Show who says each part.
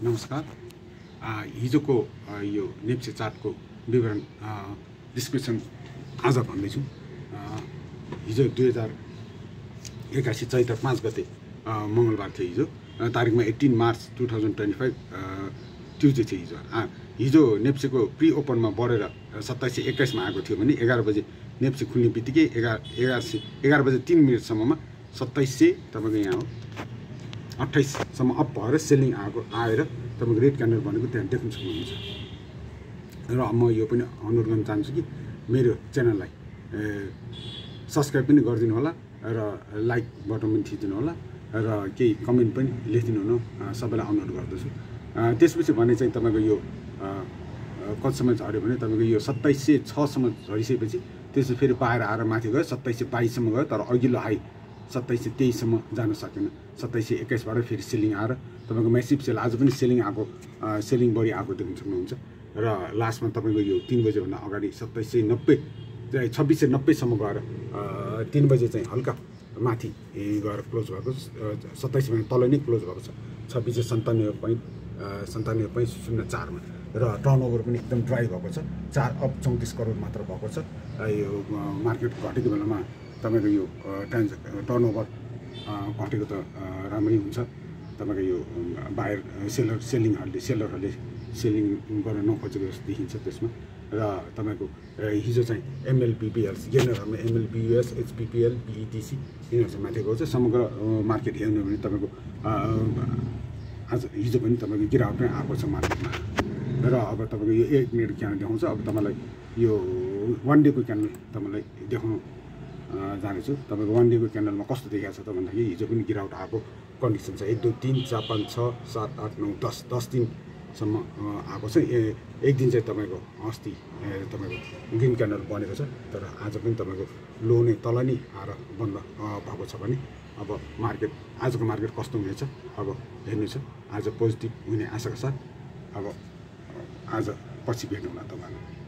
Speaker 1: नमस्कार। हिजोको यो नेप्से चार्टको विवरण डिस्क्रिप्सन आज भन्दैछु। हिजो 2081 चैत्र 5 गते मङ्गलबार थियो। हिजो तारिकमा 18 मार्च 2025 ट्युजडे थियो। हिजो नेप्सेको प्री ओपनमा बढेर 2721 मा आएको थियो भने 11 बजे नेप्से खुल्ने बित्तिकै 11 बजे 3 मिनटसम्ममा 2700 तपाईँको यहाँ हो 28 सम्म अप भएर सेलिङ आएर तपाईँको रेड क्यान्डल बनेको त्यहाँ देख्न सक्नुहुन्छ। र म यो पनि अनुरोध गर्न चाहन्छु कि मेरो च्यानललाई सब्सक्राइब पनि गरिदिनु होला र लाइक बटन पनि थिचिदिनु होला र केही कमेन्ट पनि लेखिदिनु हुन सबैलाई अनुरोध गर्दछु। त्यसपछि भने चाहिँ तपाईँको यो कतिसम्म झऱ्यो भने तपाईँको यो 2706 सम्म झरिसकेपछि त्यसपछि फेरि बाहिर आएर माथि गयो 2722 सम्म गयो। तर अघिल्लो हाई 2723 सम्म जान सकेन। 2721 बाट फेरि सेलिङ आएर तपाईँको म्यासिभ सेल आज पनि सेलिङ बढी आएको देख्न सक्नुहुन्छ। र लास्टमा तपाईँको यो 3 बजेभन्दा अगाडि 2690 सम्म गएर 3 बजे चाहिँ हल्का माथि गएर क्लोज भएको 27 भन्दा तल नै क्लोज भएको छ 2697.04 मा। र टर्नओभर पनि एकदम ड्राई भएको छ। 4 अप 34 करोड मात्र भएको छ। यो मार्केट घटेको बेलामा तपाईँको यो टर्नओभर घटेको त राम्रै हुन्छ। तपाईँको यो बायर सेलरहरूले सेलिङ गर्न नखोजेको जस्तो देखिन्छ त्यसमा। र तपाईँको हिजो चाहिँ एमएलपिपिएल गेनरहरूमा एमएलपियुएस एचपिपिएल बिइटिसी यिनीहरू चाहिँ माथि गएको छ। समग्र मार्केट हेर्नु भने तपाईँको आज हिजो पनि तपाईँको गिरावट नै आएको छ मार्केटमा। र अब तपाईँको यो 1 मिनट क्यान्डल देखाउँछ। अब तपाईँलाई यो 1 डेको क्यान्डल तपाईँलाई देखाउनु जानेछु। तपाईँको 1 डेको क्यान्डलमा कस्तो देखिएको छ त भन्दाखेरि हिजो पनि गिरावट आएको कन्डिसन छ। 1 2 3 4 5 6 7 8 9 10 दिनसम्म आएको छ। एक दिन चाहिँ तपाईँको अस्ति तपाईँको ग्रिन क्यान्डल बनेको छ। तर आज पनि तपाईँको लो नै तल नै आएर बन्द भएको छ भने अब आजको मार्केट कस्तो हुनेछ अब हेर्नु छ। आज पोजिटिभ हुने आशाका साथ अब आज पछि भेटौँला तपाईँलाई।